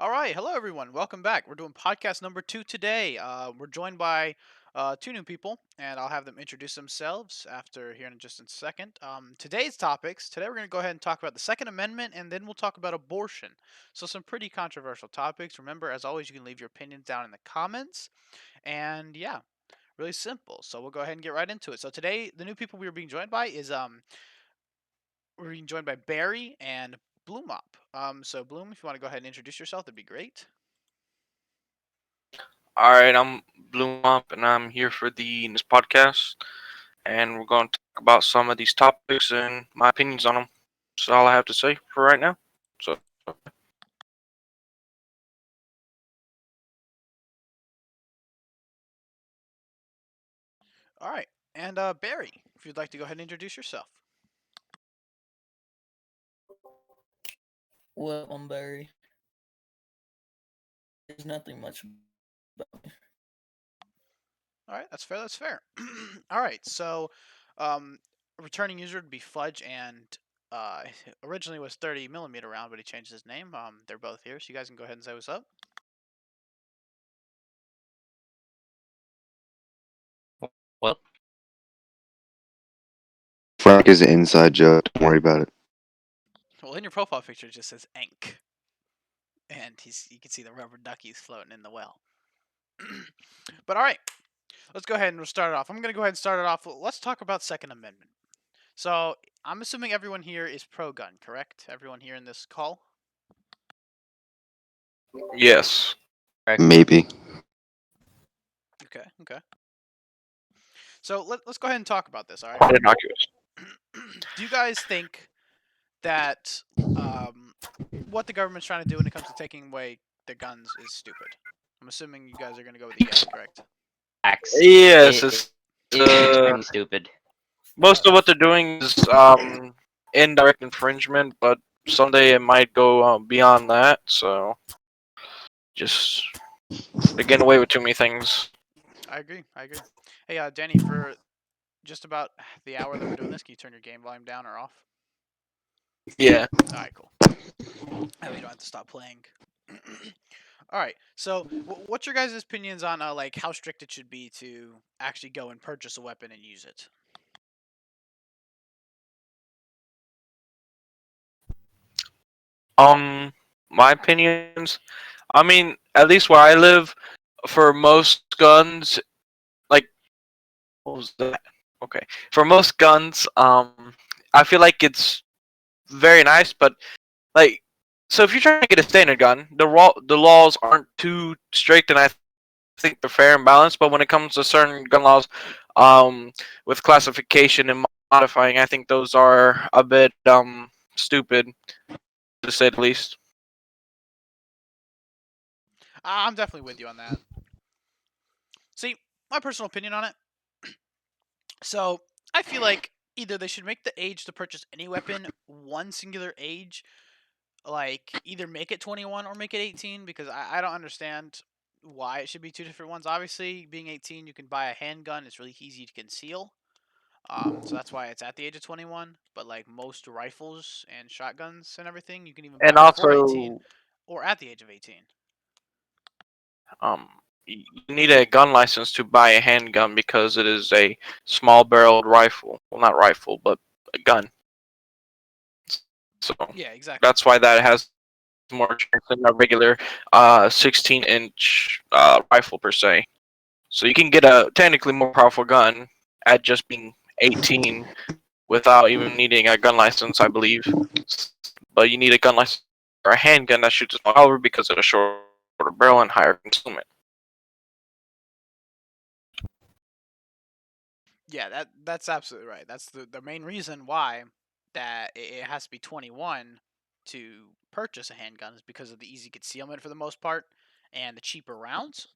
All right, hello everyone. Welcome back. We're doing podcast number 2 today. We're joined by two new people, and I'll have them introduce themselves after here in just a second. Today's topics. Today we're going to go ahead and talk about the Second Amendment, and then we'll talk about abortion. So some pretty controversial topics. Remember, as always, you can leave your opinions down in the comments. And yeah, really simple. So we'll go ahead and get right into it. So today, the new people we are being joined by is we're being joined by Barry and Bloomop. So Bloom, if you want to go ahead and introduce yourself, that'd be great. All right, I'm Blue Mop, and I'm here for this podcast, and we're going to talk about some of these topics and my opinions on them. That's all I have to say for right now. So, All right. And Barry, if you'd like to go ahead and introduce yourself. Well, I'm Barry. There's nothing much about me. All right, that's fair. That's fair. All right. So, um, returning user would be Fudge, and uh, originally was 30mm round, but he changed his name. They're both here, so you guys can go ahead and say what's up. Well, Frank is an inside joke. Don't worry about it. Well, in your profile picture, it just says Enk, and you can see the rubber duckies floating in the well. But all right, let's go ahead and start it off. I'm gonna go ahead and start it off. Let's talk about Second Amendment. So I'm assuming everyone here is pro-gun, correct? Everyone here in this call. yes. Maybe. Okay. Okay. So let's go ahead and talk about this. All right. Innocuous. Do you guys think that what the government's trying to do when it comes to taking away the guns is stupid? I'm assuming you guys are going to go with the yes, correct? facts. Yes, It's extremely stupid. most of what they're doing is indirect infringement, but someday it might go beyond that. So, just they're getting away with too many things. I agree. I agree. Hey, Danny, for just about the hour that we're doing this, can you turn your game volume down or off? Yeah. All right, cool. That way you don't have to stop playing. All right. So, what's your guys' opinions on like how strict it should be to actually go and purchase a weapon and use it? My opinions. I mean, at least where I live, for most guns, like what was that? Okay, for most guns, I feel like it's very nice, but like, so if you're trying to get a standard gun, the laws aren't too strict, and I think they're fair and balanced. But when it comes to certain gun laws, um, with classification and modifying, I think those are a bit stupid, to say the least. I'm definitely with you on that. See, my personal opinion on it. So, I feel like either they should make the age to purchase any weapon one singular age, like either make it 21 or make it 18, because I don't understand why it should be two different ones. Obviously, being 18, you can buy a handgun, it's really easy to conceal. So that's why it's at the age of 21. But like most rifles and shotguns and everything, you can even buy And before 18 also, or at the age of 18. um, you need a gun license to buy a handgun because it is a small-barreled rifle. Well, not rifle, but a gun. So Yeah, exactly. that's why that has more chance than a regular 16-inch rifle per se. So you can get a technically more powerful gun at just being 18 without even needing a gun license, I believe. But you need a gun license for a handgun that shoots a small caliber because of a shorter barrel and higher concealment. Yeah, that's absolutely right. That's the main reason why that it has to be 21 to purchase a handgun is because of the easy concealment for the most part and the cheaper rounds.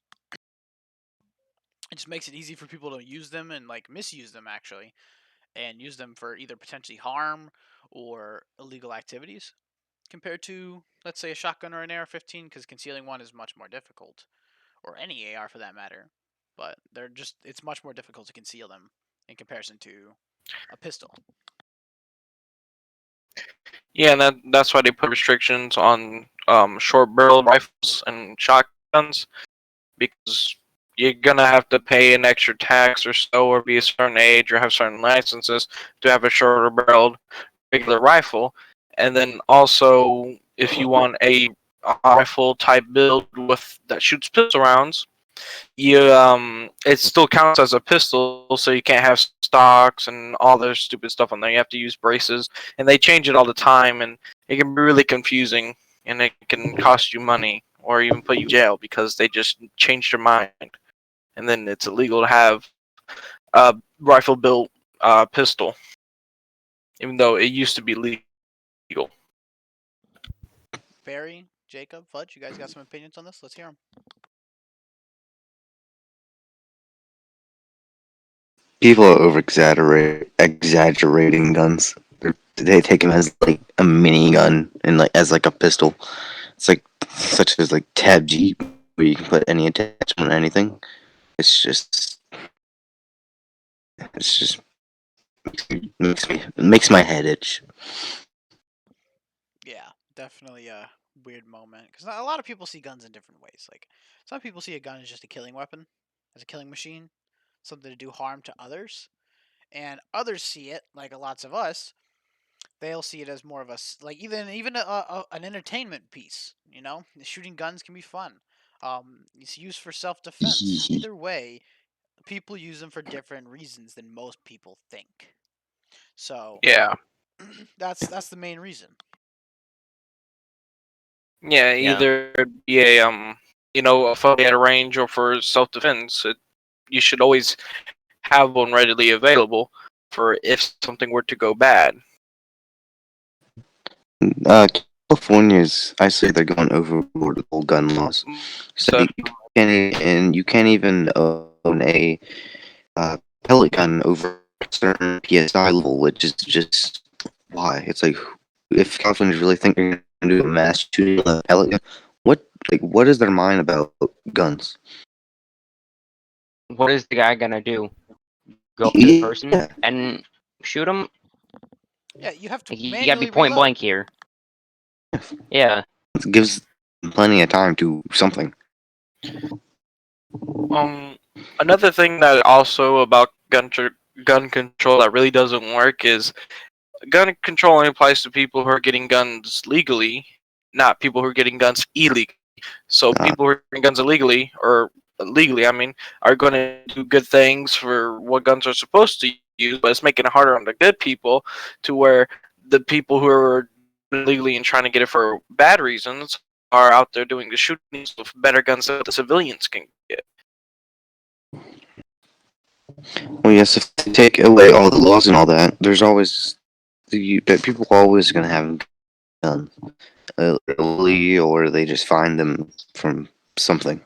It just makes it easy for people to use them and like misuse them actually and use them for either potentially harm or illegal activities compared to let's say a shotgun or an AR-15 because concealing one is much more difficult or any AR for that matter. But it's much more difficult to conceal them in comparison to a pistol. Yeah, and that's why they put restrictions on short barrel rifles and shotguns because you're gonna have to pay an extra tax or so, or be a certain age, or have certain licenses to have a shorter barreled regular rifle. And then also, if you want a rifle type build with that shoots pistol rounds, you it still counts as a pistol, so you can't have stocks and all their stupid stuff on there. You have to use braces, and they change it all the time, and it can be really confusing, and it can cost you money or even put you in jail because they just changed their mind, and then it's illegal to have a rifle built pistol, even though it used to be legal. Barry, Jacob, Fudge, you guys got some opinions on this? Let's hear them. People are exaggerating guns. They take them as like a mini gun and like as like a pistol. It's like such as like Tab G, where you can put any attachment on anything. It's just makes my head itch. Yeah, definitely a weird moment because a lot of people see guns in different ways. Like some people see a gun as just a killing weapon, as a killing machine, something to do harm to others, and others see it like lots of us. They'll see it as more of a like even an entertainment piece. You know, shooting guns can be fun. It's used for self defense. Either way, people use them for different reasons than most people think. So Yeah, that's the main reason. yeah. Yeah. Either be a a fight at a range or for self defense. You should always have one readily available for if something were to go bad. California's, I say they're going overboard with whole gun laws. So So, you can't even own a pellet gun over a certain PSI level, which is just why. It's like if Californians really think they're gonna do a mass shooting with a pellet gun, what is their mind about guns? What is the guy gonna do? Go up to the person Yeah, and shoot him? Yeah, you have to You gotta be manually point reload. blank here. Yeah. it gives them plenty of time to something. another thing that also about gun control that really doesn't work is gun control only applies to people who are getting guns legally, not people who are getting guns illegally. So Uh, people who are getting guns illegally or legally, I mean, are going to do good things for what guns are supposed to use, but it's making it harder on the good people to where the people who are illegally and trying to get it for bad reasons are out there doing the shootings with better guns that the civilians can get. well, yes, if they take away all the laws and all that, there's always that people are always gonna have guns illegally, or they just find them from something.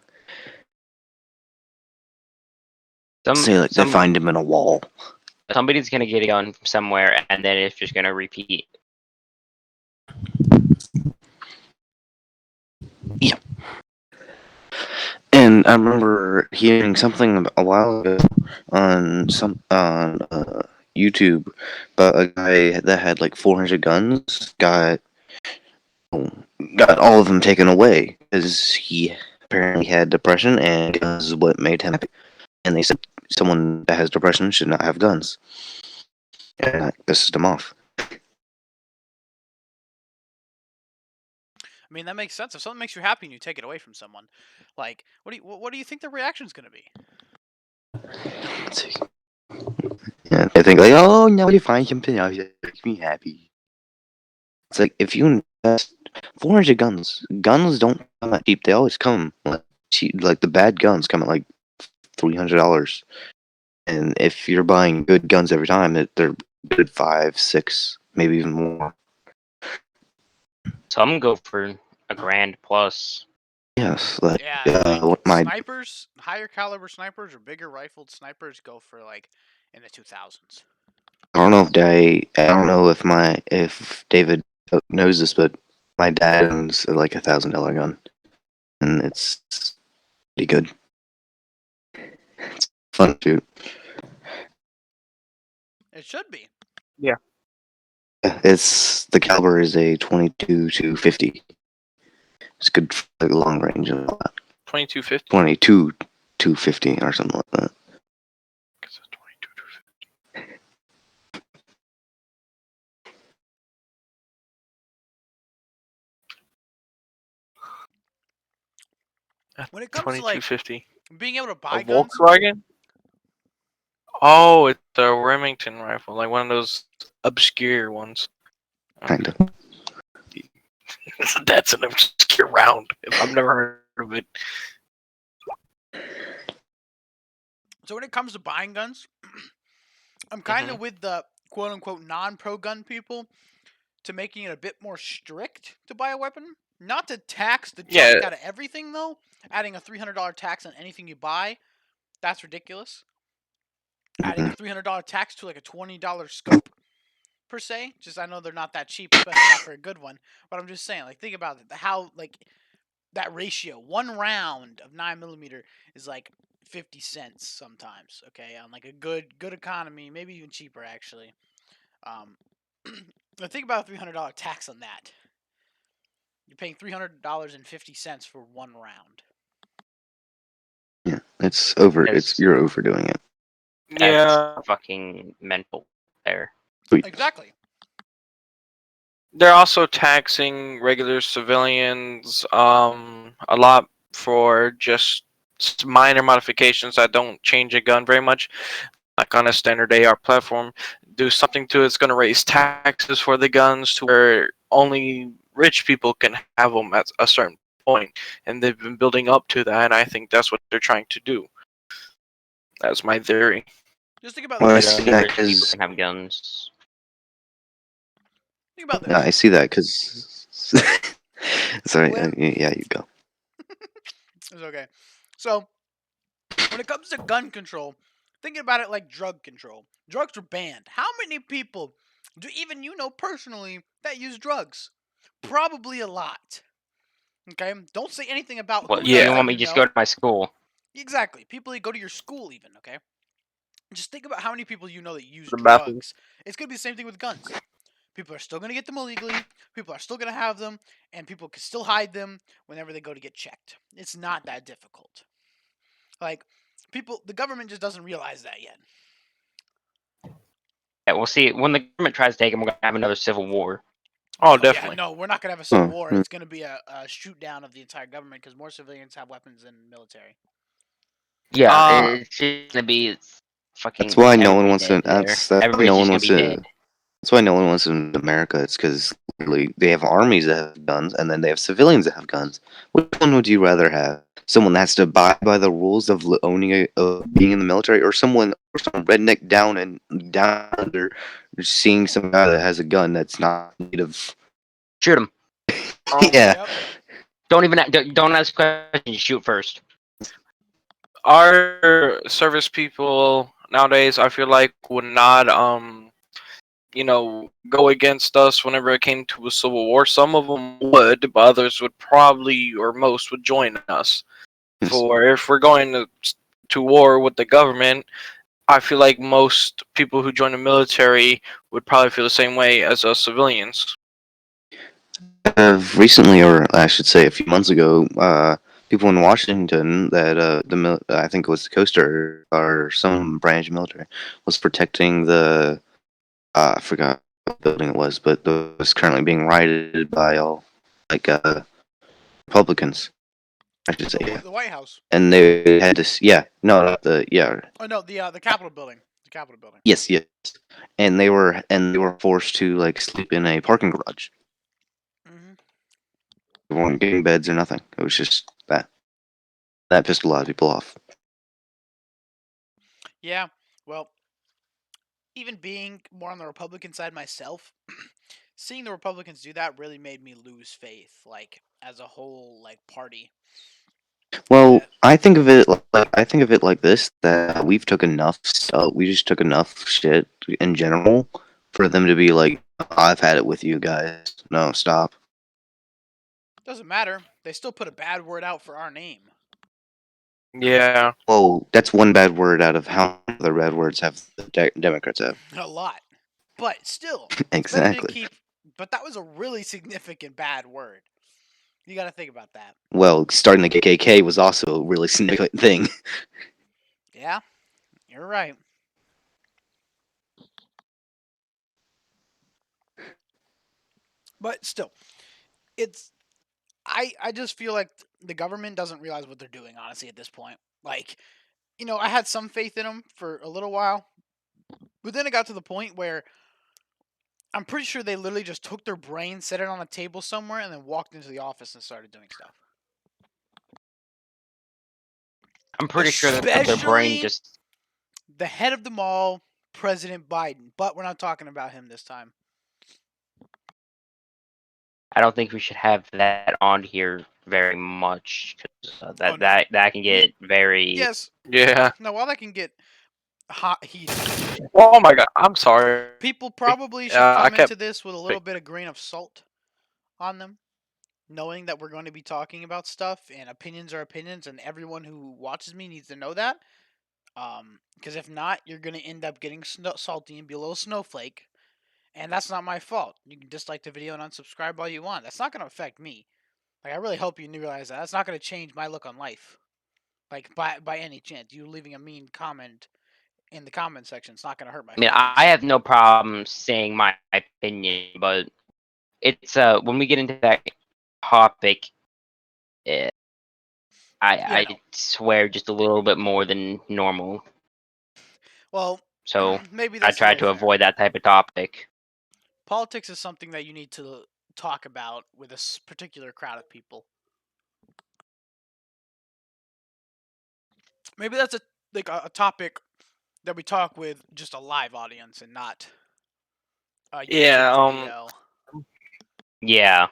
Say like they find them in a wall. Somebody's gonna get a gun from somewhere, and then it's just gonna repeat. Yeah. And I remember hearing something a while ago on YouTube about a guy that had like 400 guns got all of them taken away because he apparently had depression and guns is what made him happy. And they said someone that has depression should not have guns. And that pissed him off. I mean, that makes sense. If something makes you happy and you take it away from someone, like, what do you think the reaction's gonna be? Let's see. Yeah, they think like, oh, now you find something else that makes me happy. It's like if you invest 400 guns, guns don't come at cheap. They always come like cheap. Like the bad guns come at like $300. And if you're buying good guns every time, they're good 5, 6, maybe even more. Some go for $1,000 plus. Yes, like Yeah, like what my snipers, higher caliber snipers or bigger rifled snipers go for like in the 2000s. I don't know if David knows this, but my dad owns like $1,000 gun, and it's pretty good. It's fun to shoot. It should be. It's the caliber is a 22 to 50. It's good for like long range and all that. 2250. 22, 250 or something like that. When it comes to like 2250. being able to A buy guns, Volkswagen? Oh, it's a Remington rifle, like one of those obscure ones. Kind of. That's an obscure round. I've never heard of it. so when it comes to buying guns, I'm kind of with the quote unquote non-pro gun people to making it a bit more strict to buy a weapon. Not to tax the Yeah. junk out of everything though. Adding a $300 tax on anything you buy, that's ridiculous. Adding a $300 tax to like a $20 scope per se. Just I know they're not that cheap, especially not for a good one. But I'm just saying, like think about it, how like that ratio. One round of 9mm is like 50 cents sometimes. Okay, on like a good economy, maybe even cheaper actually. But think about a $300 tax on that. You're paying $300.50 for one round. Yeah, it's over. Yes. You're overdoing it. Yeah. That's fucking mental there. Exactly. They're also taxing regular civilians a lot for just minor modifications that don't change a gun very much. Like on a standard AR platform, do something to it's going to raise taxes for the guns to where only rich people can have them at a certain point, and they've been building up to that, and I think that's what they're trying to do. That's my theory. Just think about Well, I this. see Only that rich people 'cause- can have guns. Think about this. Yeah, I see that because. Sorry. Well- Yeah, you go. It's okay. So, when it comes to gun control, thinking about it like drug control. Drugs are banned. How many people do even you know personally that use drugs? Probably a lot. Okay? Don't say anything about What? who Yeah. does You that want me you to just know. go to my school? Exactly. People that go to your school even, okay? Just think about how many people you know that use The bathroom. drugs. It's going to be the same thing with guns. People are still going to get them illegally. People are still going to have them, and people can still hide them whenever they go to get checked. It's not that difficult. Like the government just doesn't realize that yet. Yeah, we'll see. When the government tries to take them, we're gonna have another civil war. Oh, Yeah, definitely. no, we're not going to have a civil Huh, war. hmm. It's going to be a shoot down of the entire government because more civilians have weapons than military. Yeah, it's just gonna be fucking. That's why no one everybody wants to. dead there. That's why Everybody's no just one gonna wants be to. dead. That's why no one wants to in America. It's because literally they have armies that have guns, and then they have civilians that have guns. Which one would you rather have? Someone that has to abide by the rules of owning being in the military, or some redneck down under, seeing some guy that has a gun that's not native. Shoot him. Yeah. Yep. Don't ask questions. Shoot first. Our service people nowadays, I feel like, would not go against us whenever it came to a civil war. Some of them would, but others would probably, or most would join us. Yes. For if we're going to war with the government, I feel like most people who join the military would probably feel the same way as us civilians. Recently, or I should say, a few months ago, people in Washington that I think it was the Coast Guard or some branch of military was protecting the I forgot what building it was, but it was currently being rioted by all like Republicans. I should say, yeah. The White House. And they had to, no, not the, Oh no, the Capitol building. The Capitol building. yes, and they were forced to like sleep in a parking garage. Mm-hmm. They weren't getting beds or nothing. It was just that. That pissed a lot of people off. Yeah. Well, even being more on the Republican side myself, seeing the Republicans do that really made me lose faith, like as a whole, like party. Well, Yeah. I think of it like this: that we've took enough stuff. We just took enough shit in general for them to be like, "I've had it with you guys. No, stop." Doesn't matter. They still put a bad word out for our name. Yeah. Well, that's one bad word out of how many other bad words have the Democrats have. A lot. But still, it's better to Exactly. keep. But that was a really significant bad word. You got to think about that. Well, starting the KKK was also a really significant thing. Yeah, you're right. But still, it's I just feel like the government doesn't realize what they're doing. Honestly, at this point, like I had some faith in them for a little while, but then it got to the point where I'm pretty sure they literally just took their brain, set it on a table somewhere, and then walked into the office and started doing stuff. I'm pretty sure that their brain Especially just. the head of them all, President Biden. But we're not talking about him this time. I don't think we should have that on here very much because Oh, no. that can get very. Yes. Yeah. Now, while that can get hot heated, Oh my god, I'm sorry. people probably should I come kept into this with a little bit of grain of salt on them, knowing that we're going to be talking about stuff and opinions are opinions, and everyone who watches me needs to know that. Because if not, you're going to end up getting salty and be a little snowflake, and that's not my fault. You can dislike the video and unsubscribe all you want. That's not going to affect me. Like, I really hope you realize that. That's not going to change my look on life. Like, by any chance. You leaving a mean comment in the comment section, it's not going to hurt my I mean, feelings. I have no problem saying my opinion, but it's when we get into that topic, I no. swear just a little bit more than normal. Well, So maybe I that's try a to little fair. avoid that type of topic. Politics is something that you need to talk about with a particular crowd of people. Maybe that's a topic that we talk with just a live audience and not a YouTube Yeah. video. Yeah.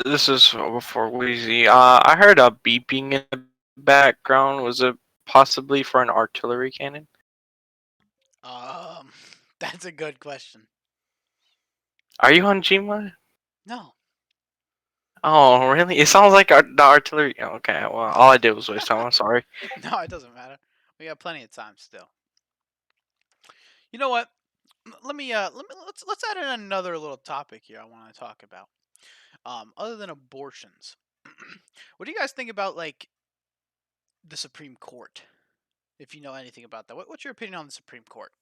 This is for Wheezy. I heard a beeping in the background. Was it possibly for an artillery cannon? That's a good question. Are you on Gmail? No. Oh, really? It sounds like the artillery. Okay, well, all I did was waste time. I'm sorry. No, it doesn't matter. We got plenty of time still. You know what? Let's add in another little topic here I want to talk about. Other than abortions, what do you guys think about like the Supreme Court? If you know anything about that, what's your opinion on the Supreme Court?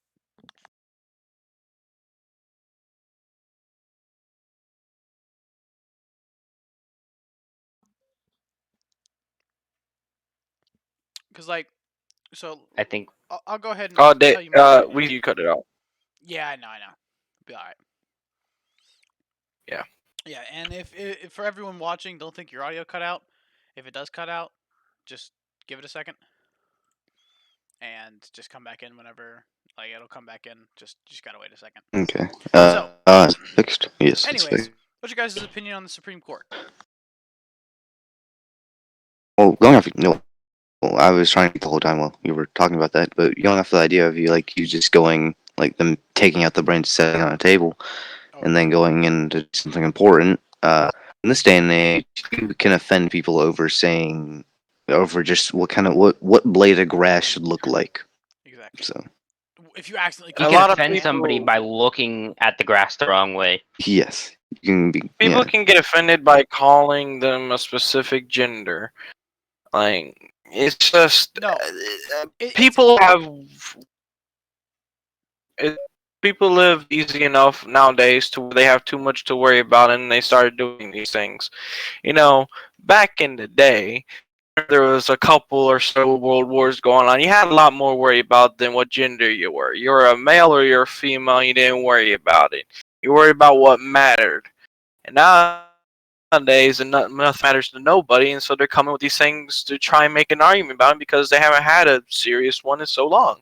Because I think I'll go ahead and Oh, tell you my opinion. you cut it out. Yeah, I know. Be all right. Yeah. Yeah, and if for everyone watching, don't think your audio cut out. If it does cut out, just give it a second, and just come back in whenever. Like it'll come back in. Just gotta wait a second. Okay. So- It's fixed. Yes. It's Anyways, fixed. what's your guys' opinion on the Supreme Court? Well, going off, well, I was trying to the whole time while you were talking about that, but going off the idea of you just going like them taking out the brain, setting on a table, and then going into something important. In this day and age, you can offend people over just what blade of grass should look like. Exactly. So If you accidentally you A cut lot can of offend people- somebody by looking at the grass the wrong way. yes, you can be. People Yeah. can get offended by calling them a specific gender. Like, it's just No. people people live easy enough nowadays to where they have too much to worry about, and they started doing these things. Back in the day, there was a couple or so world wars going on. You had a lot more worry about than what gender you were. You're a male or you're a female. You didn't worry about it. You worried about what mattered. And nowadays, and nothing matters to nobody, and so they're coming with these things to try and make an argument about it because they haven't had a serious one in so long.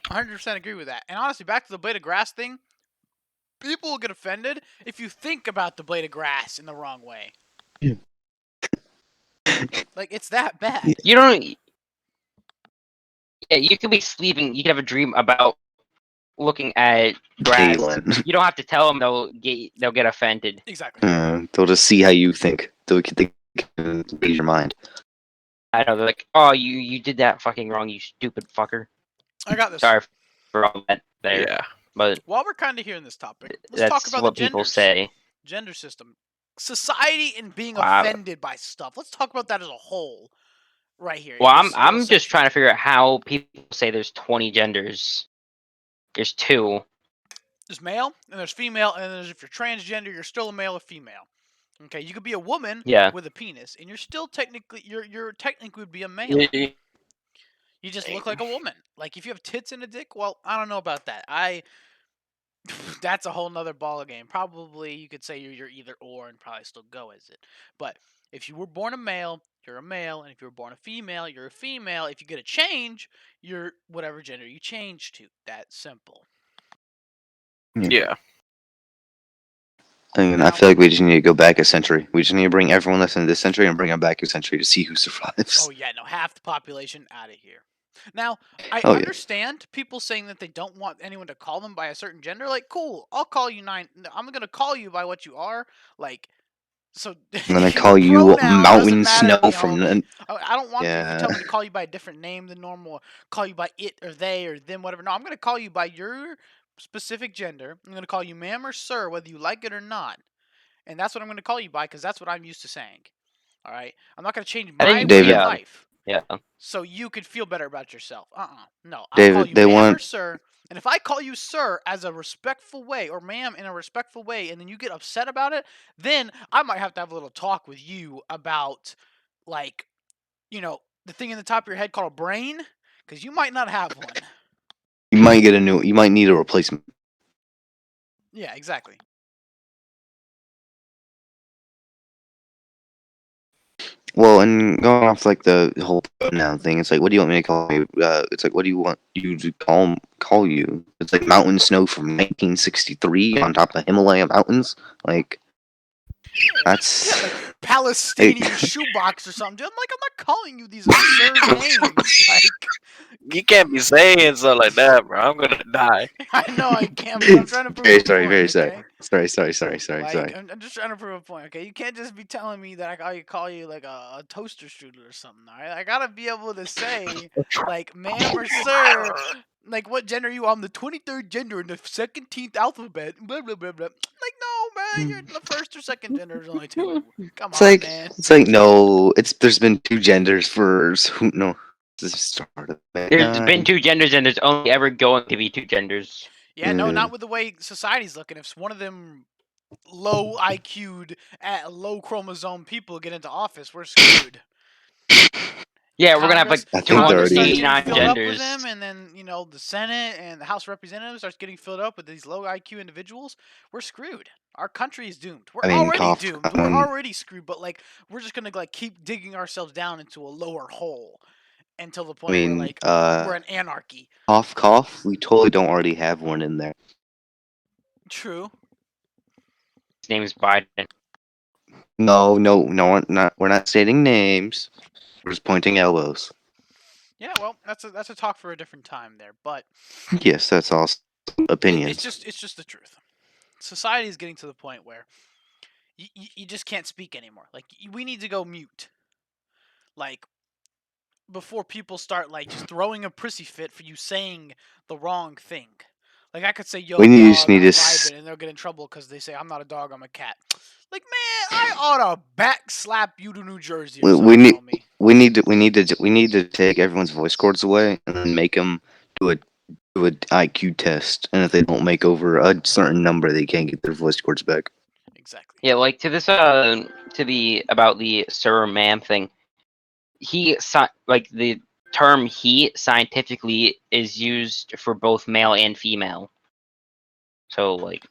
100% agree with that. And honestly, back to the blade of grass thing, people will get offended if you think about the blade of grass in the wrong way. Yeah. Like, it's that bad. You don't. Yeah, you could be sleeping. You could have a dream about looking at grass. Galen. You don't have to tell them they'll get offended. Exactly. They'll just see how you think. They can read your mind. I know they're like, oh, you did that fucking wrong, you stupid fucker. I got this. Sorry for all that there. Yeah. but While we're kind of here in this topic, let's talk that's about what the people genders. say. Gender system, society, and being Wow. offended by stuff. Let's talk about that as a whole, right here. Well, in I'm this little I'm just section. trying to figure out how people say there's 20 genders. There's 2. There's male and there's female, and then there's if you're transgender, you're still a male or female. Okay, you could be a woman Yeah. with a penis, and you're still technically you're technically would be a male. Y- You just look like a woman. Like if you have tits and a dick, well, I don't know about that. That's a whole nother ball game. Probably you could say you're either or and probably still go as it. But if you were born a male, you're a male, and if you were born a female, you're a female. If you get a change, you're whatever gender you change to. That simple. Yeah. And I feel like we just need to go back a century. We just need to bring everyone that's in this century and bring them back a century to see who survives. Oh yeah, no, half the population out of here. Now, I Oh, yeah. understand people saying that they don't want anyone to call them by a certain gender. Like, cool, I'll call you nine. I'm gonna call you by what you are. Like, so. I'm gonna your call you pronoun Mountain doesn't matter to Snow me, from. homie. I don't want you if you Yeah. tell me to call you by a different name than normal, or call you by it or they or them, whatever. No, I'm gonna call you by your specific gender. I'm gonna call you ma'am or sir, whether you like it or not. And that's what I'm gonna call you by because that's what I'm used to saying. All right, I'm not gonna change I my think, way David. of yeah. life Yeah. so you could feel better about yourself. No, I'll David, call you they ma'am or want- sir. And if I call you sir as a respectful way or ma'am in a respectful way, and then you get upset about it, then I might have to have a little talk with you about, like, the thing in the top of your head called a brain, because you might not have one. You might get a new. You might need a replacement. Yeah, exactly. Well, and going off like the whole pronoun thing, it's like, what do you want me to call you? It's like, what do you want you to call you? It's like Mountain Snow from 1963 on top of Himalaya mountains. Like, that's Yeah, like Palestinian shoebox or something. Dude, I'm not calling you these absurd names. Like, You can't be saying something like that, bro. I'm gonna die. I know I can't, but I'm trying to prove very a sorry, point, very okay? sorry. Like, I'm just trying to prove a point, okay? You can't just be telling me that I call you like a toaster strudel or something, alright? I gotta be able to say, like, ma'am or sir, like, what gender are you? I'm the 23rd gender in the 17th alphabet, blah, blah, blah, blah. Like, no, man, you're the first or second gender. There's only 2. Come It's on, like man. it's like no. There's been 2 genders for who no. This is start of There's been 2 genders, and there's only ever going to be 2 genders. Yeah, no, Yeah. not with the way society's looking. If one of them low IQ'd, low chromosome people get into office, we're screwed. Yeah, we're gonna have like I think they're already- Congress starts 289 getting filled up with genders. them, and then the Senate and the House of Representatives starts getting filled up with these low IQ individuals. We're screwed. Our country is doomed. We're I mean, already cough, doomed. We're already screwed. But like, we're just gonna like keep digging ourselves down into a lower hole until the point mean, where like we're an anarchy. cough. We totally don't already have one in there. True. His name is Biden. No, we're not stating names. We're just pointing elbows. Yeah, well, that's a talk for a different time there. But Yes, that's all opinions. it's just the truth. Society is getting to the point where you just can't speak anymore. Like we need to go mute. Like before people start like just throwing a prissy fit for you saying the wrong thing. Like I could say yo, We dog, just need I'm to s- vibing, and they'll get in trouble because they say I'm not a dog, I'm a cat. Like man, I ought to back slap you to New Jersey. Or We something, need- homie. we need to take everyone's voice cords away and then make them do a IQ test. And if they don't make over a certain number, they can't get their voice cords back. Exactly. Yeah, like to this to the about the sir ma'am thing. Like the term he scientifically is used for both male and female. So like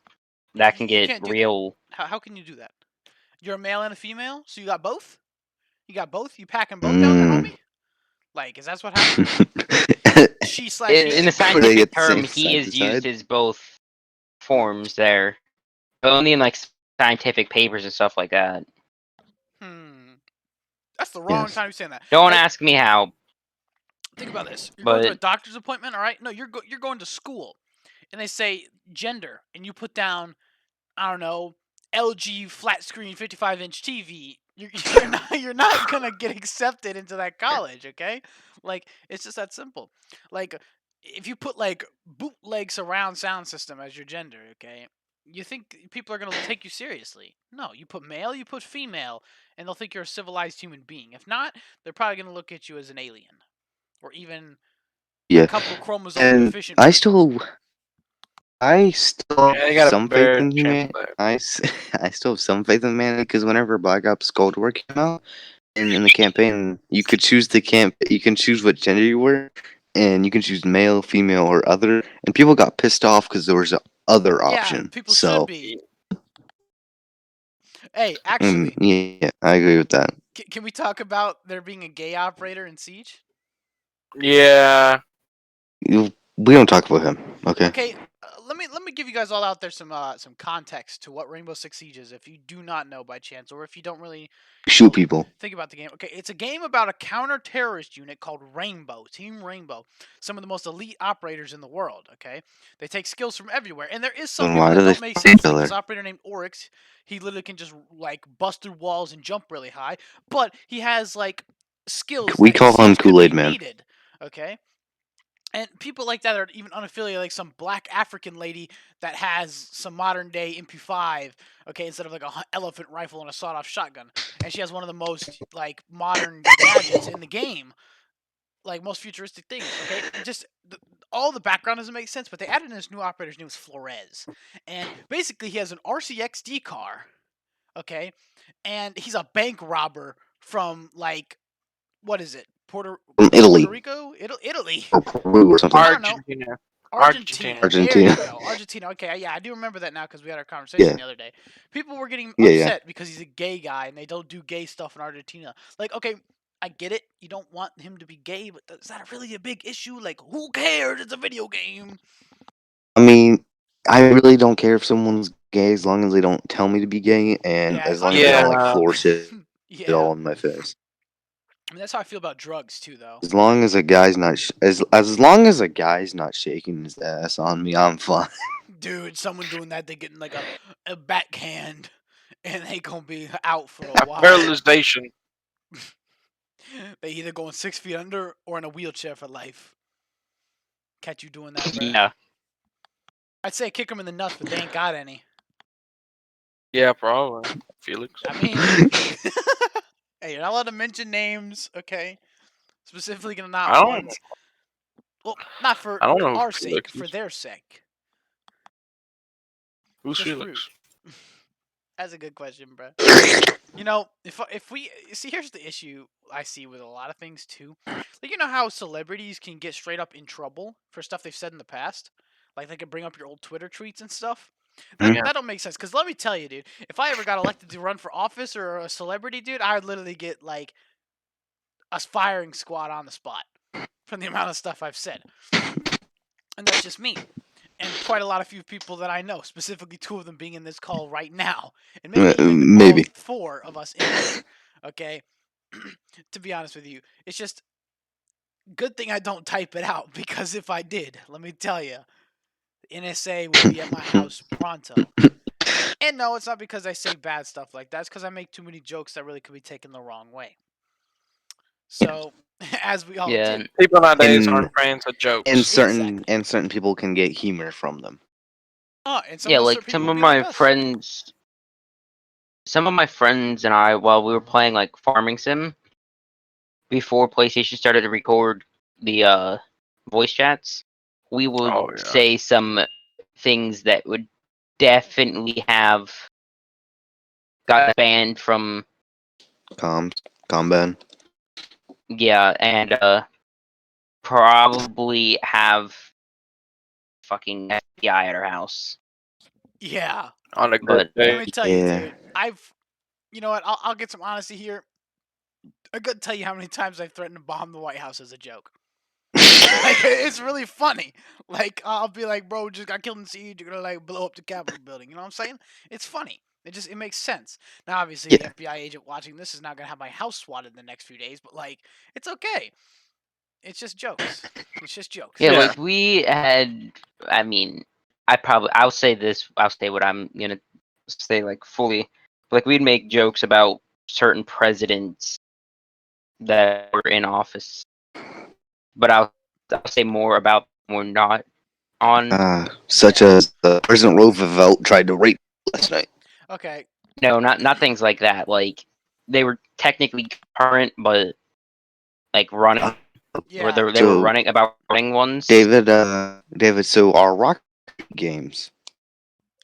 that can You get can't do that. real. How can you do that? You're a male and a female, so you got both. You got both. You packing both down there, homie. Like, is that what happens? She slash In he? the Before they scientific get sent term, side he to is used side. as both forms there. But only in like scientific papers and stuff like that. That's the wrong Yes. time you're saying that. Don't Like, ask me how. think about this. You're going to a But doctor's appointment, all right? No, you're going to school, and they say gender, and you put down, I don't know, LG flat screen 55-inch TV. You're not gonna get accepted into that college, okay? Like it's just that simple. Like if you put like bootleg surround sound system as your gender, okay, you think people are gonna take you seriously? No, you put male, you put female, and they'll think you're a civilized human being. If not, they're probably gonna look at you as an alien, or even a Yeah, couple chromosome and deficient. I people. still Yeah, have you got a some faith better in chance humanity. of that. I still have some faith in humanity because whenever Black Ops Cold War came out, and in the campaign, you could choose you can choose what gender you were, and you can choose male, female, or other. And people got pissed off because there was a other Yeah, option. people should So, be. Hey, actually, yeah, I agree with that. can we talk about there being a gay operator in Siege? Yeah. We don't talk about him, okay? Okay, let me give you guys all out there some context to what Rainbow Six Siege is, if you do not know by chance, or if you don't really Shoot people. think about the game. Okay, it's a game about a counter-terrorist unit called Rainbow, Team Rainbow. Some of the most elite operators in the world. Okay, they take skills from everywhere, and there is some Then people why that do they don't make fight sense. each Like other? this operator named Oryx, he literally can just like bust through walls and jump really high, but he has like skills We that call him Siege could Kool-Aid be Man. needed. Okay. And people like that are even unaffiliated, like some black African lady that has some modern day MP5, okay, instead of like a elephant rifle and a sawed-off shotgun, and she has one of the most like modern gadgets in the game, like most futuristic things. Okay, just all the background doesn't make sense, but they added in this new operator's name is Flores, and basically he has an RCXD car, okay, and he's a bank robber from like what is it? Puerto Italy. Rico, Italy. Or Peru or something. I don't know. Argentina. Argentina. Argentina. There you Argentina. go. Argentina. Okay, yeah, I do remember that now because we had our conversation Yeah. the other day. People were getting Yeah, yeah. upset because he's a gay guy and they don't do gay stuff in Argentina. Like, okay, I get it. You don't want him to be gay, but is that really a big issue? Like, who cares? It's a video game. I mean, I really don't care if someone's gay as long as they don't tell me to be gay, and Yeah, as long as they Yeah. don't like force it yeah. all in my face. I mean, that's how I feel about drugs too, though. As long as a guy's not as long as a guy's not shaking his ass on me, I'm fine. Dude, someone doing that, they getting like a backhand, and they gonna be out for a A while. paralyzation. They either going 6 feet under or in a wheelchair for life. Catch you doing that, bro. Yeah. I'd say kick them in the nuts, but they ain't got any. Yeah, probably. Felix. I mean, hey, you're not allowed to mention names, okay? Specifically, I not don't ones. Well, not for I don't know who our sake, Felix for is. their sake. Who's Just Felix? rude. That's a good question, bro. You know, if we see, here's the issue I see with a lot of things too. Like, you know how celebrities can get straight up in trouble for stuff they've said in the past. Like they can bring up your old Twitter tweets and stuff. That, Yeah. that don't make sense. Cause let me tell you, dude, if I ever got elected to run for office or a celebrity, dude, I would literally get like a firing squad on the spot from the amount of stuff I've said. And that's just me. And quite a lot of few people that I know, specifically 2 of them being in this call right now, and maybe even Maybe. all 4 of us in here. Okay, to be honest with you, it's just good thing I don't type it out because if I did, let me tell you, the NSA would be at my house pronto. And no, it's not because I say bad stuff like that. It's because I make too many jokes that really could be taken the wrong way. So, as we all Yeah. do. People nowadays And- aren't fans of jokes. And certain Exactly. certain people can get humor from them. Oh, and some Yeah, of those like people some would of be my like us. friends and I, while we were playing like Farming Sim, before PlayStation started to record the voice chats, we would Oh, yeah. say some things that would definitely have got banned from Comban. and probably have fucking FBI at our house. Yeah. On a But good day. Let me tell you, Yeah. dude. You know what? I'll get some honesty here. I couldn't tell you how many times I've threatened to bomb the White House as a joke. Like, it's really funny. Like, I'll be like, bro, just got killed in siege. You're gonna like blow up the Capitol building. You know what I'm saying? It's funny. It makes sense. Now, obviously, Yeah. the FBI agent watching this is not gonna have my house swatted in the next few days. But like, it's okay. It's just jokes. It's just jokes. yeah, Yeah. like we had. I mean, I'll say this. I'll say what I'm gonna say like fully. Like we'd make jokes about certain presidents that were in office, but I'll say more about were not on. Such as President Roosevelt tried to rape last night. Okay. No, not things like that. Like they were technically current, but like running. Yeah. They were So- running about running ones. David, so our Rocket games,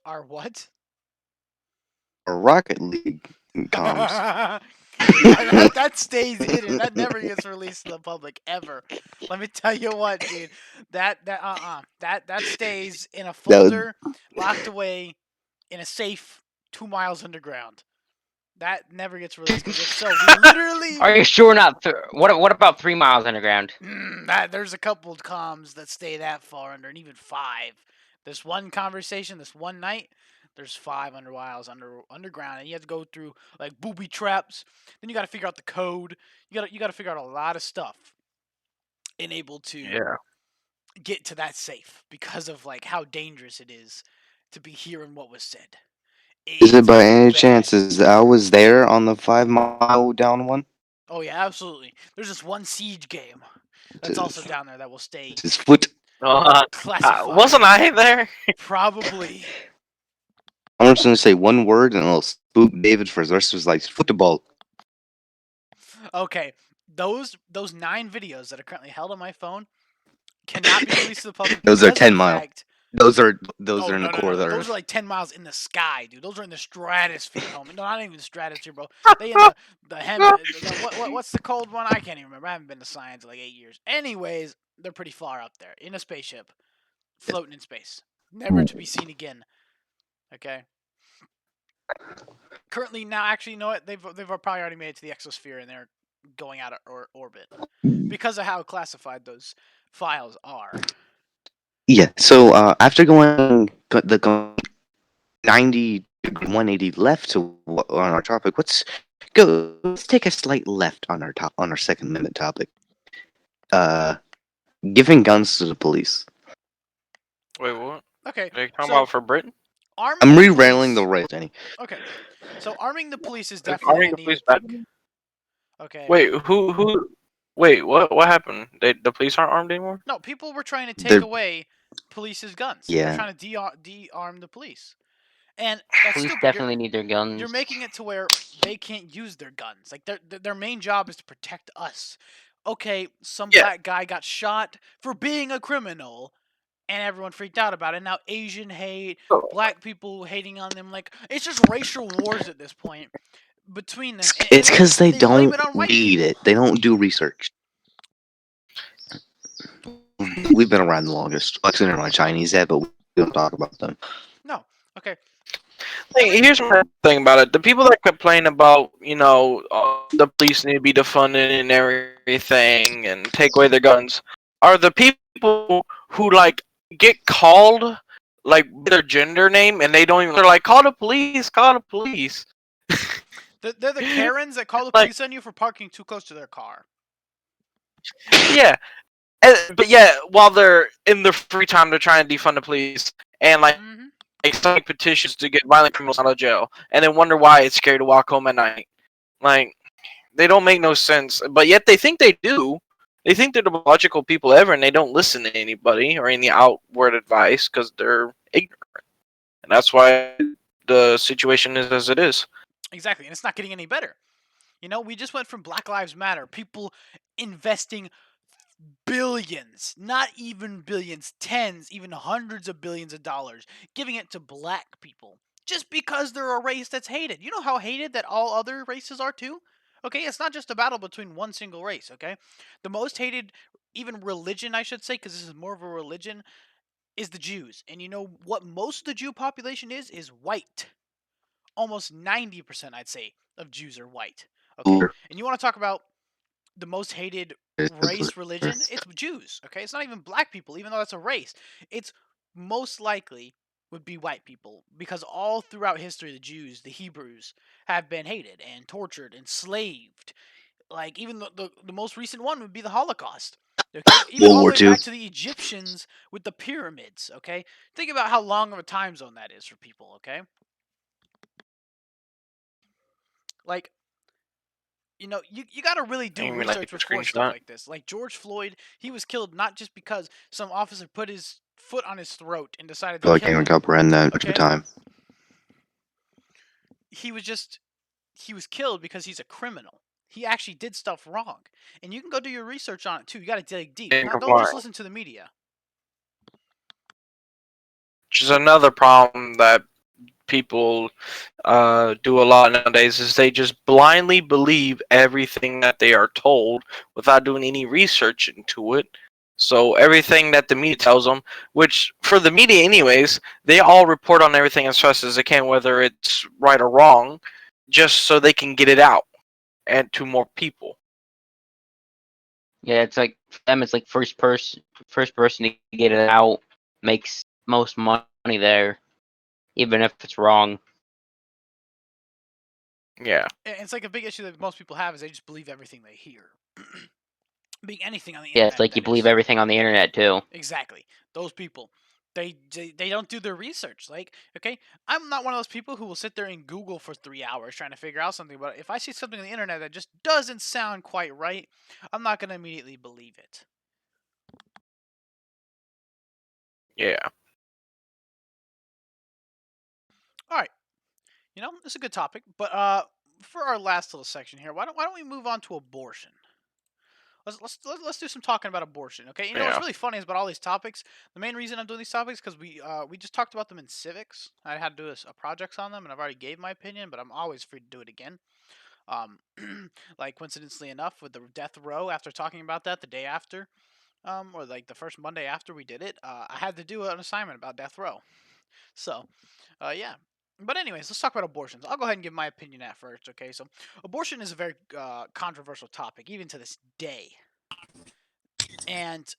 Our what? our Rocket League comms. that stays hidden. That never gets released to the public ever. Let me tell you what, dude. That stays in a That would- folder, locked away in a safe 2 miles underground. That never gets released because if so, we literally. Are you sure not? What about 3 miles underground? There's a couple of comms that stay that far under, and even 5. This one conversation, this one night, there's 5 underground, and you have to go through like booby traps. Then you got to figure out the code. You got to figure out a lot of stuff, enabled to Yeah. get to that safe because of like how dangerous it is to be hearing what was said. Is it It's by any bad. chances I was there on the 5 mile down one? Oh yeah, absolutely. There's this one siege game that's also down there that will stay His foot. classified. Wasn't I there? Probably. I'm just gonna say one word and it'll spook David for the rest of his life. Football. Okay, those 9 videos that are currently held on my phone cannot be released to the public. Those are because of 10 the mile. fact- Those are Oh, in the no, core of the Those earth. are like 10 miles in the sky, dude. Those are in the stratosphere, homie. No, not even the stratosphere, bro. They in what's the cold one? I can't even remember. I haven't been to science in like 8 years. Anyways, they're pretty far up there in a spaceship, floating in space, never to be seen again. Okay. Currently, now, actually, you know what? They've probably already made it to the exosphere, and they're going out of orbit because of how classified those files are. Yeah. So after going the 90 180 left to on our topic, let's go. Let's take a slight left on our Second Amendment topic. Giving guns to the police. Wait, what? Okay, Are you talking so about for Britain? arming I'm the rerailing the police- right, Danny. Okay, so arming the police is Is definitely arming a the police needed bad? thing. Okay. Wait, who? Wait, what happened? The police aren't armed anymore? No, people were trying to take They're- away police's guns. Yeah. They're trying to de-arm the police, and that's Police stupid. definitely need their guns. You're making it to where they can't use their guns. Like their main job is to protect us. Okay, some Yeah. black guy got shot for being a criminal, and everyone freaked out about it. Now Asian hate, Oh. black people hating on them, like it's just racial wars at this point between them. and It's because they blame don't it on white read people. it. They don't do research. We've been around the longest. Considering my Chinese head, but we don't talk about them. No, okay. Hey, here's my thing about it. The people that complain about, the police need to be defunded and everything and take away their guns are the people who, get called, their gender name and they don't even, they're like, call the police, call the police. They're the Karens that call the Like- police on you for parking too close to their car. Yeah. But while they're in their free time, they're trying to defund the police and, Mm-hmm. sign petitions to get violent criminals out of jail, and then wonder why it's scary to walk home at night. They don't make no sense, but yet they think they do. They think they're the most logical people ever, and they don't listen to anybody or any outward advice because they're ignorant. And that's why the situation is as it is. Exactly, and it's not getting any better. We just went from Black Lives Matter, people investing billions, not even billions, tens, even hundreds of billions of dollars, giving it to black people just because they're a race that's hated. You know how hated that all other races are too? Okay, it's not just a battle between one single race, okay? The most hated, even religion, I should say, because this is more of a religion, is the Jews. And you know what most of the Jew population is white. Almost 90%, I'd say, of Jews are white. Okay? Sure. And you want to talk about the most hated race religion? It's Jews. Okay? It's not even black people, even though that's a race. It's most likely would be white people because all throughout history, the Jews, the Hebrews, have been hated and tortured, enslaved. Like even the most recent one would be the Holocaust. Okay? Even World all War the way back II. to the Egyptians with the pyramids. Okay? Think about how long of a time zone that is for people. Okay? Like you got to really do You mean like research the before stuff screenshot? like this. Like George Floyd, he was killed not just because some officer put his foot on his throat and decided to I feel like kill I him. can comprehend that much of Okay. time. He was killed because he's a criminal. He actually did stuff wrong, and you can go do your research on it too. You got to dig deep. Didn't Don't just comply. listen to the media. Which is another problem that people do a lot nowadays, is they just blindly believe everything that they are told without doing any research into it. So everything that the media tells them, which for the media anyways, they all report on everything as fast as they can, whether it's right or wrong, just so they can get it out and to more people. Yeah, it's like for them, it's like first person to get it out makes most money there, even if it's wrong. Yeah. And it's like a big issue that most people have is they just believe everything they hear. Being anything on the Yeah, internet. it's like you that believe is. everything on the internet too. Exactly. Those people. They don't do their research. Like, okay, I'm not one of those people who will sit there and Google for 3 hours trying to figure out something. But if I see something on the internet that just doesn't sound quite right, I'm not gonna immediately believe it. Yeah. All right. It's a good topic. But for our last little section here, why don't we move on to abortion? Let's do some talking about abortion, okay? What's Yeah. really funny is about all these topics. The main reason I'm doing these topics because we just talked about them in civics. I had to do a projects on them, and I've already gave my opinion, but I'm always free to do it again. Um, like coincidentally enough, with the death row, after talking about that the day after, or like the first Monday after we did it, I had to do an assignment about death row. So, yeah. But anyways, let's talk about abortions. I'll go ahead and give my opinion at first. Okay, so abortion is a very controversial topic, even to this day. And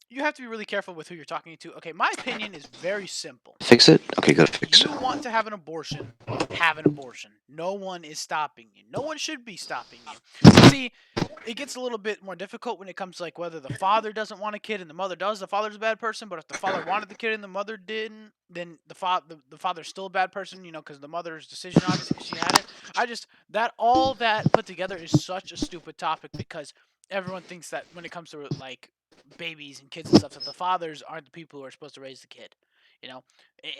you have to be really careful with who you're talking to. Okay, my opinion is very simple. Fix it? Okay, gotta fix You it. want to have an abortion, have an abortion. No one is stopping you. No one should be stopping you. See, it gets a little bit more difficult when it comes to like whether the father doesn't want a kid and the mother does. The father's a bad person, but if the father wanted the kid and the mother didn't, then the father's still a bad person, because the mother's decision, obviously, because she had it. All that put together is such a stupid topic because everyone thinks that when it comes to like babies and kids and stuff, that the fathers aren't the people who are supposed to raise the kid. You know,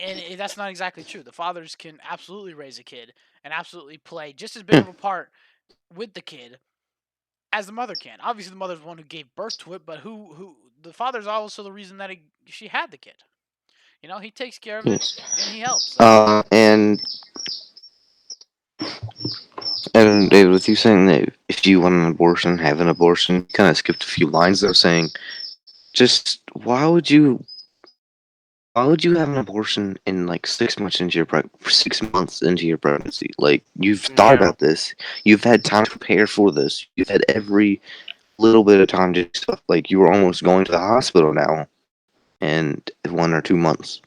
and that's not exactly true. The fathers can absolutely raise a kid and absolutely play just as big of a part with the kid as the mother can. Obviously, the mother's the one who gave birth to it, but who the father's also the reason that she had the kid. He takes care of it Yes. and he helps. And with you saying that if you want an abortion, have an abortion, you kind of skipped a few lines though, saying, just why would you have an abortion in like 6 months into your 6 months into your pregnancy? Like you've thought Yeah. about this, you've had time to prepare for this, you've had every little bit of time to do stuff. Like you were almost going to the hospital now, and 1 or 2 months.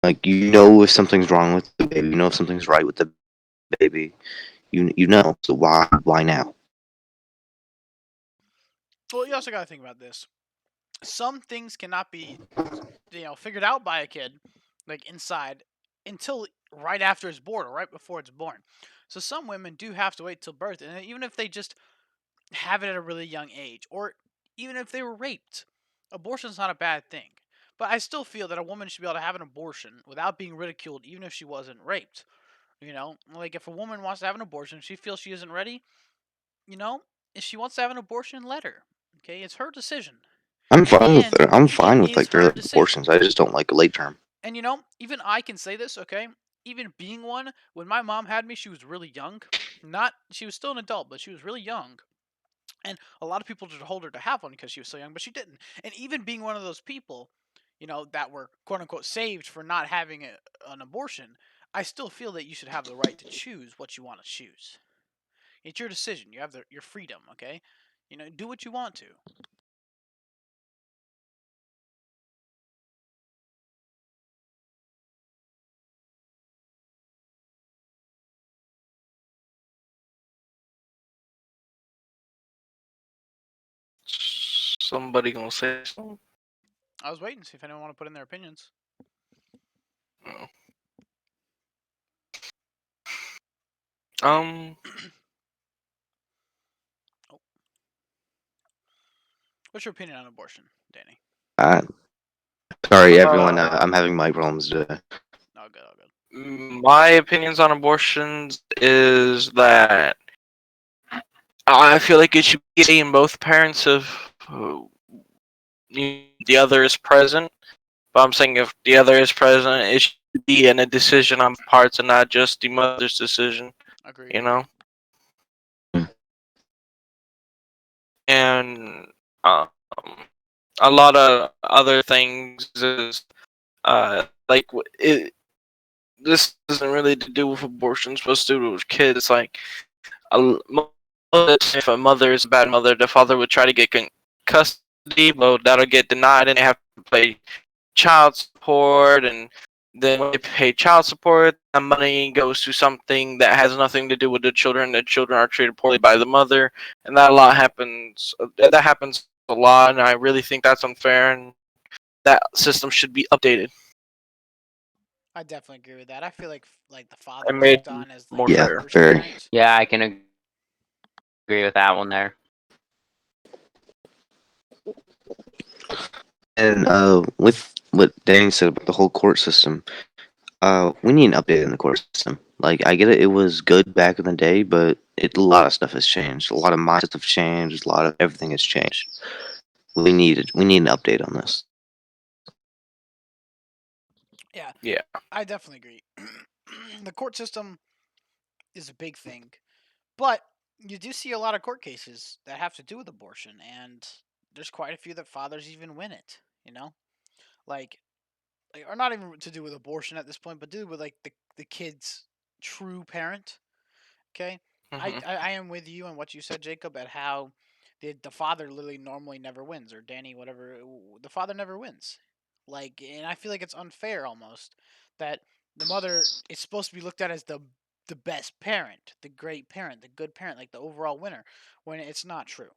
Like if something's wrong with the baby, if something's right with the baby, you know. So why now? Well, you also got to think about this. Some things cannot be, figured out by a kid, like inside, until right after it's born or right before it's born. So some women do have to wait till birth, and even if they just have it at a really young age, or even if they were raped, abortion's not a bad thing. But I still feel that a woman should be able to have an abortion without being ridiculed, even if she wasn't raped. Like if a woman wants to have an abortion, she feels she isn't ready. You know, if she wants to have an abortion, let her. Okay, it's her decision. I'm In the fine with end, it. I'm it fine with is like her early decision. abortions. I just don't like a late term. And even I can say this, okay? Even being one, when my mom had me, she was really young. She was still an adult, but she was really young. And a lot of people just told her to have one because she was so young, but she didn't. And even being one of those people, that were quote unquote saved for not having an abortion, I still feel that you should have the right to choose what you want to choose. It's your decision. You have your freedom, okay? Do what you want to. Somebody gonna say something? I was waiting to see if anyone want to put in their opinions. Oh. What's your opinion on abortion, Danny? Sorry, everyone. Uh, I'm having mic problems today. All good, all good. My opinions on abortions is that I feel like it should be in both parents if the other is present. But I'm saying if the other is present, it should be in a decision on parts and not just the mother's decision. Agreed. You know. And a lot of other things is like this doesn't really to do with abortion, supposed to do with kids. Like if a mother is a bad mother, the father would try to get custody, but that'll get denied, and they have to pay child support, and then when they pay child support, the money goes to something that has nothing to do with the children. The children are treated poorly by the mother, and that a lot happens. That happens a lot, and I really think that's unfair, and that system should be updated I definitely agree with that. I feel like the father and is made looked on as more like the Yeah, fair. first very. parent. Yeah, I can agree with that one there. And with what Danny said about the whole court system, we need an update in the court system. Like, I get it; it was good back in the day, but a lot of stuff has changed. A lot of mindsets have changed. A lot of everything has changed. We need an update on this. Yeah. Yeah. I definitely agree. The court system is a big thing, but you do see a lot of court cases that have to do with abortion, and there's quite a few that fathers even win it. You know, like or not even to do with abortion at this point, but do with like the kid's true parent. Okay, Hmm. I am with you on what you said, Jacob, at how the father literally normally never wins, or Danny, whatever. The father never wins. Like, and I feel like it's unfair almost that the mother is supposed to be looked at as the best parent, the great parent, the good parent, like the overall winner, when it's not true.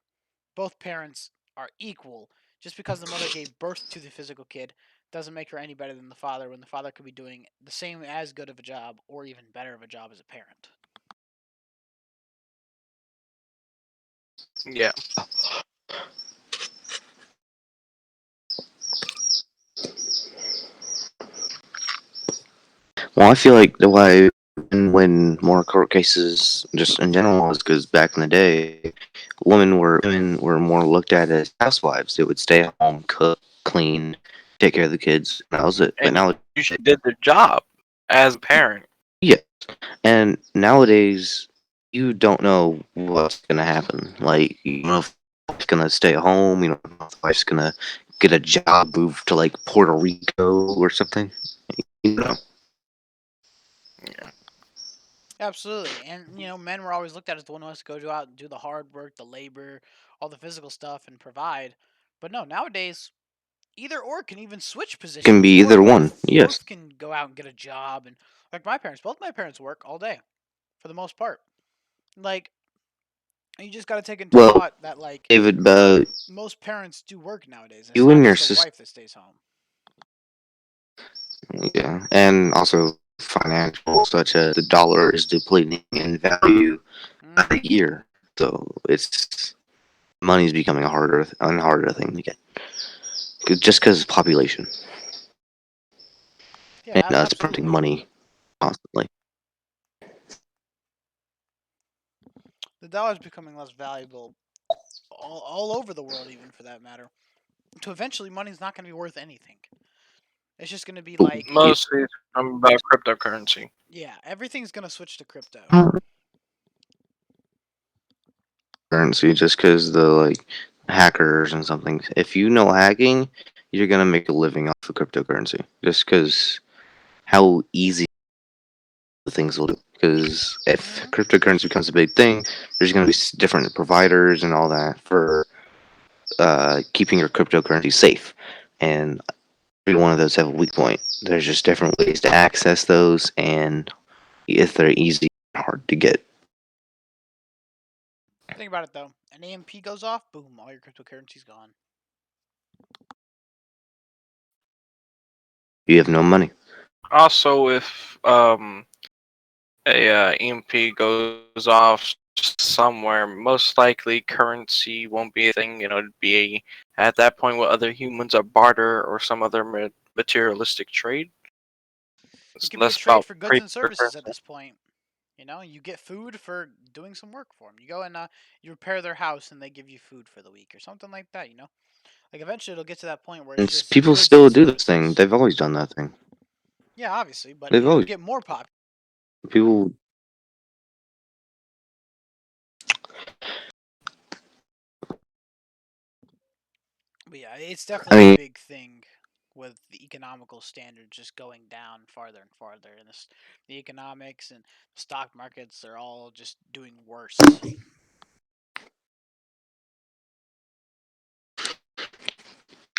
Both parents are equal. Just because the mother gave birth to the physical kid doesn't make her any better than the father, when the father could be doing the same as good of a job or even better of a job as a parent. Yeah. Well, I feel like the why when more court cases, just in general, is because back in the day, women were more looked at as housewives. They would stay at home, cook, clean, take care of the kids. And that was it. But And now, usually did their job as a parent. yeah, and nowadays you don't know what's gonna happen. Like, you don't know if wife's gonna stay at home. You don't know if wife's gonna get a job, move to like Puerto Rico or something. You know. Yeah. Absolutely. And, men were always looked at as the one who has to go out and do the hard work, the labor, all the physical stuff and provide. But no, nowadays, either or can even switch It can positions, be or either one. Yes. both can go out and get a job. And like both my parents work all day for the most part. Like, you just got to take into Well, thought that, like, David, most parents do work nowadays. It's you not and your just the sister, wife that stays home. yeah, and also financial, such as the dollar is depleting in value by the Hmm. year. So it's money's becoming a harder and harder thing to get, just because of population, Yeah, and it's printing absolutely. money constantly. The dollar's becoming less valuable all over the world, even for that matter. So eventually, money's not going to be worth anything. It's just going to be like, Yeah, Mostly it's about cryptocurrency. yeah, everything's going to switch to crypto. currency, just because the like hackers and something. If you know hacking, you're gonna make a living off of cryptocurrency, just because how easy the things will do. Because if Hmm. cryptocurrency becomes a big thing, there's going to be different providers and all that for keeping your cryptocurrency safe. And every one of those have a weak point. There's just different ways to access those, and if they're easy and hard to get. Think about it though. An AMP goes off, boom, all your cryptocurrency's gone. You have no money. Also, if a EMP goes off, somewhere. Most likely, currency won't be a thing. It'd be at that point with other humans a barter or some other materialistic trade. It It's could be a less trade about for goods and services at currency. this point. You get food for doing some work for them. You go and you repair their house, and they give you food for the week or something like that. Like eventually it'll get to that point where it's just People goods still and do this thing. services. They've always done that thing. Yeah, obviously, but They've it'll always get more popular. people. But yeah, it's I definitely mean, a big thing with the economical standards just going down farther and farther, and the economics and the stock markets are all just doing worse.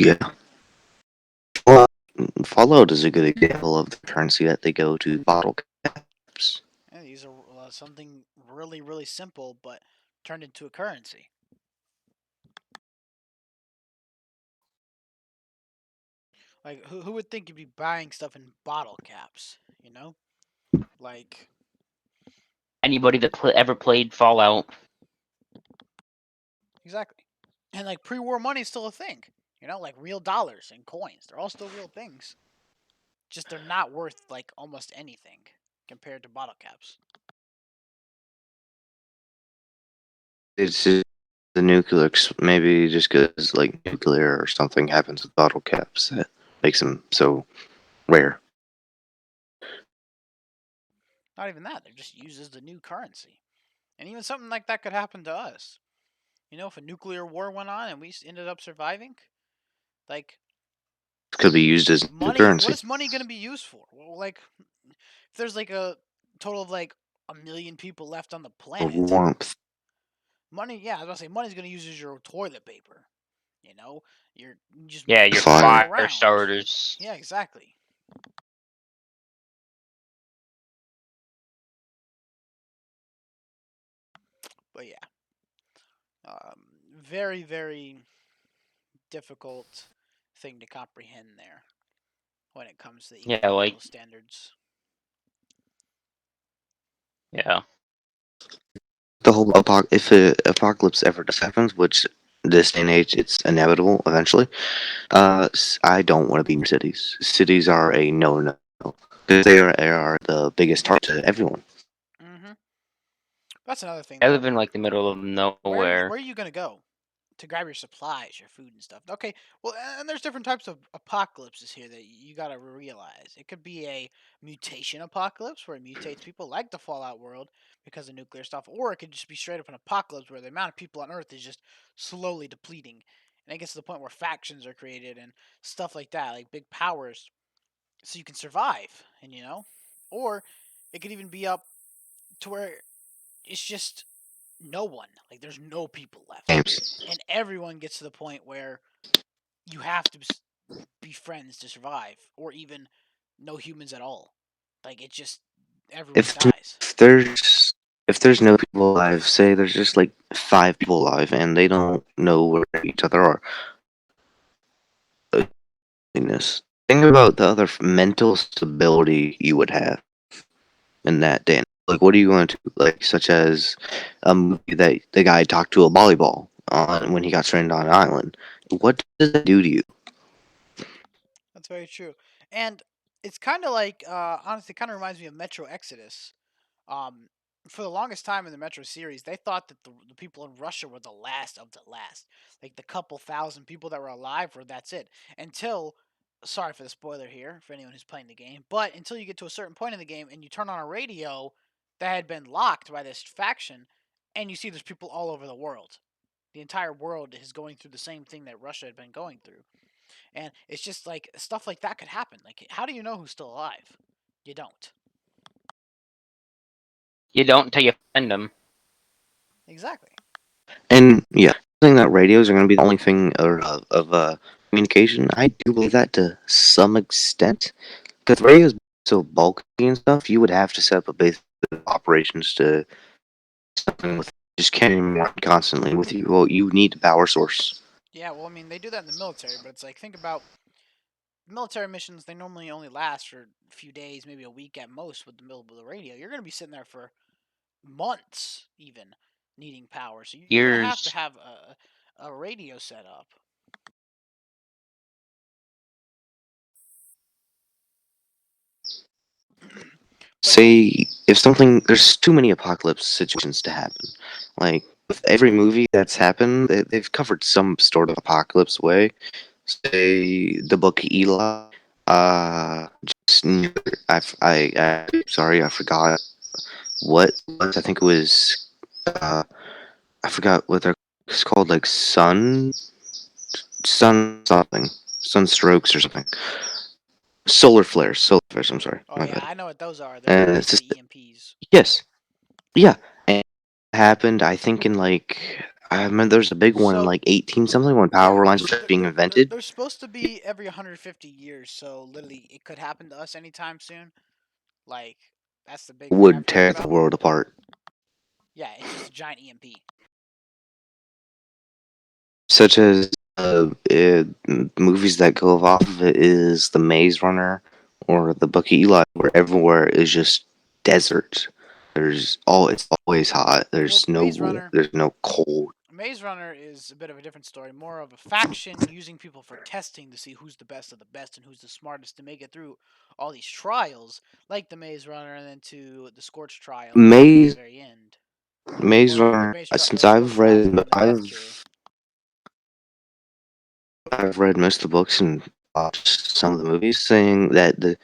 yeah. Well, Fallout is a good example of the currency that they go to bottle caps. And these are something really, really simple, but turned into a currency. Like, who would think you'd be buying stuff in bottle caps? Like, Anybody that ever played Fallout. exactly. And like pre-war money is still a thing. Like real dollars and coins. They're all still real things. Just they're not worth like almost anything compared to bottle caps. It's just the nuclear, maybe just because like nuclear or something happens with bottle caps that makes them so rare. Not even that. They're just used as the new currency. And even something like that could happen to us. If a nuclear war went on and we ended up surviving, like Could be used as new money. What currency. is money going to be used for? Well, like, if there's like a total of like 1 million people left on the Or planet, warmth. money. Yeah, I was gonna say money's going to use as your toilet paper. You just Yeah, move your stuff Fire. fire around. starters. Yeah, exactly. But yeah, very, very difficult thing to comprehend there when it comes to the Yeah, economical standards. Yeah. The whole if a apocalypse ever does happen, which this day and age it's inevitable eventually. I don't want to be in cities. Cities are a no because they are the biggest target to everyone. Mm-hmm. That's another thing, I though. live in like the middle of nowhere. Where are you gonna go to grab your supplies, your food and stuff? Okay, well, and there's different types of apocalypses here that you gotta realize. It could be a mutation apocalypse where it mutates people, like the Fallout world, because of nuclear stuff, or it could just be straight up an apocalypse where the amount of people on Earth is just slowly depleting, and it gets to the point where factions are created and stuff like that, like big powers, so you can survive, and or it could even be up to where it's just no one. Like there's no people left, Games. and everyone gets to the point where you have to be friends to survive, or even no humans at all. Like it just everyone If dies. if there's no people alive, say there's just like 5 people alive and they don't know where each other are. Goodness. Think about the other mental stability you would have in that day. Like, what are you going to like? Such as that the guy talked to a volleyball on when he got stranded on an island. What does that do to you? That's very true. And it's kind of like, honestly, kind of reminds me of Metro Exodus. Um, for the longest time in the Metro series, they thought that the people in Russia were the last of the last. Like the couple thousand people that were alive were that's it. Until, sorry for the spoiler here for anyone who's playing the game, but until you get to a certain point in the game and you turn on a radio that had been locked by this faction, and you see there's people all over the world. The entire world is going through the same thing that Russia had been going through. And it's just like stuff like that could happen. Like, how do you know who's still alive? You don't. You don't until you find them. Exactly. And yeah, saying that radios are going to be the only thing of communication, I do believe that to some extent. Because radios are so bulky and stuff, you would have to set up a base of operations to something with just carrying them around constantly with you. Well, you need a power source. Yeah, well, I mean, they do that in the military, but it's like, think about military missions. They normally only last for a few days, maybe a week at most with the radio. You're going to be sitting there for months, even, needing power. So you're gonna have to Here's have a radio set up. But yeah, Say if something, there's too many apocalypse situations to happen. Like with every movie that's happened, they've covered some sort of apocalypse way. Say the book of Eli. Just near, sorry, I forgot what it was. I think it was I forgot what it's called, like sun something, sunstrokes or something. Solar flares. I'm sorry, oh my yeah, bad. I know what those are. They're And it's basically just EMPs. yes, yeah, and it happened. I think in like I remember there was a big one in So like 18 something when yeah, power lines were being invented. they're supposed to be every 150 years. So literally, it could happen to us anytime soon. Like that's the big thing I've Would heard tear the about. world apart. Yeah, it's just a giant EMP. Such as movies that go off of it is The Maze Runner or The Book of Eli, where everywhere is just desert. It's always hot. Well, There's no cold. Maze Runner is a bit of a different story. More of a faction using people for testing to see who's the best of the best and who's the smartest to make it through all these trials, like the Maze Runner, and then to the Scorch trial at the Maze very end, Maze or the Runner. Since Scorch trial for the Death Cure. I've read most of the books and watched some of the movies, saying that the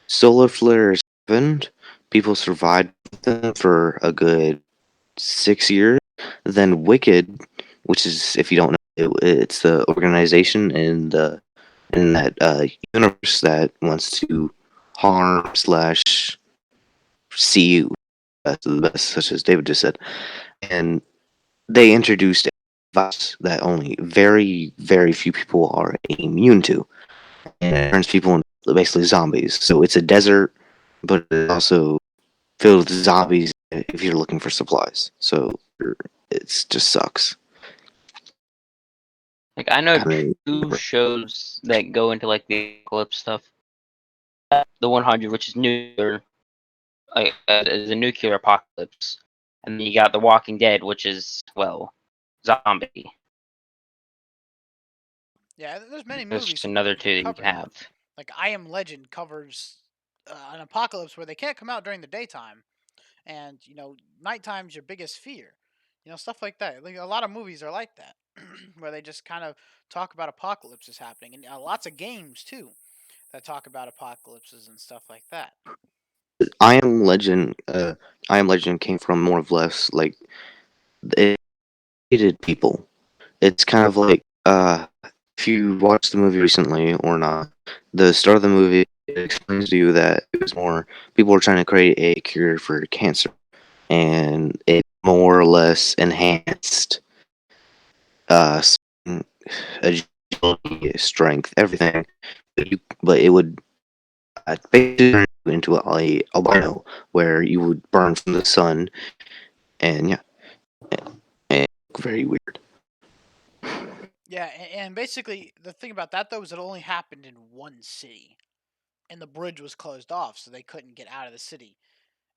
solar flares happened. People survived them for a good 6 years. Then Wicked, which is, if you don't know, it's the organization in that universe that wants to harm slash see you best of the best, such as David just said, and they introduced a virus that only very few people are immune to, and it turns people into basically zombies. So it's a desert, but it's also filled with zombies if you're looking for supplies. So it just sucks. like I know I mean, two shows that go into like the apocalypse stuff. The 100, which is nuclear, like is a nuclear apocalypse, and then you got The Walking Dead, which is well, zombie. Yeah, there's many There's movies just another two that you cover can that. have. Like I Am Legend covers an apocalypse where they can't come out during the daytime, and nighttime's your biggest fear. Stuff like that. Like a lot of movies are like that, where they just kind of talk about apocalypses happening, and lots of games too that talk about apocalypses and stuff like that. I Am Legend. I Am Legend came from more or less like it hated people. It's kind of like if you watched the movie recently or not, the start of the movie it explains to you that it was more people were trying to create a cure for cancer, and it more or less enhanced agility, strength, everything. But it would basically turn you into a albino where you would burn from the sun, and yeah, and very weird. Yeah, and basically the thing about that though is it only happened in one city, and the bridge was closed off, so they couldn't get out of the city,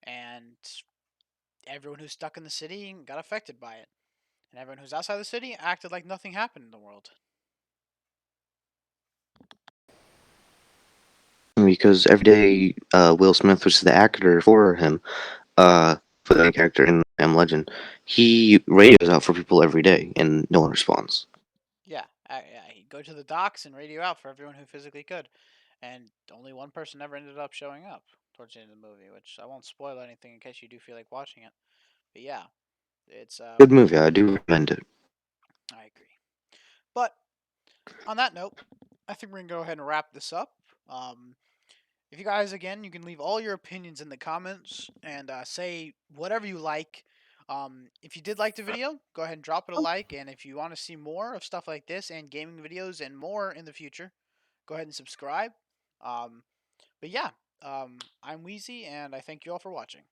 and everyone who's stuck in the city got affected by it, and everyone who's outside the city acted like nothing happened in the world. Because every day Will Smith, which is the actor for him, for the main character in I Am Legend, he radios out for people every day, and no one responds. Yeah, he'd go to the docks and radio out for everyone who physically could, and only one person ever ended up showing up towards the end of the movie, which I won't spoil anything in case you do feel like watching it. But yeah, it's Good movie, I do recommend it. I agree. But on that note, I think we're gonna go ahead and wrap this up. If you guys, again, you can leave all your opinions in the comments and say whatever you like. If you did like the video, go ahead and drop it a like. And if you want to see more of stuff like this and gaming videos and more in the future, go ahead and subscribe. But yeah, I'm Wheezy, and I thank you all for watching.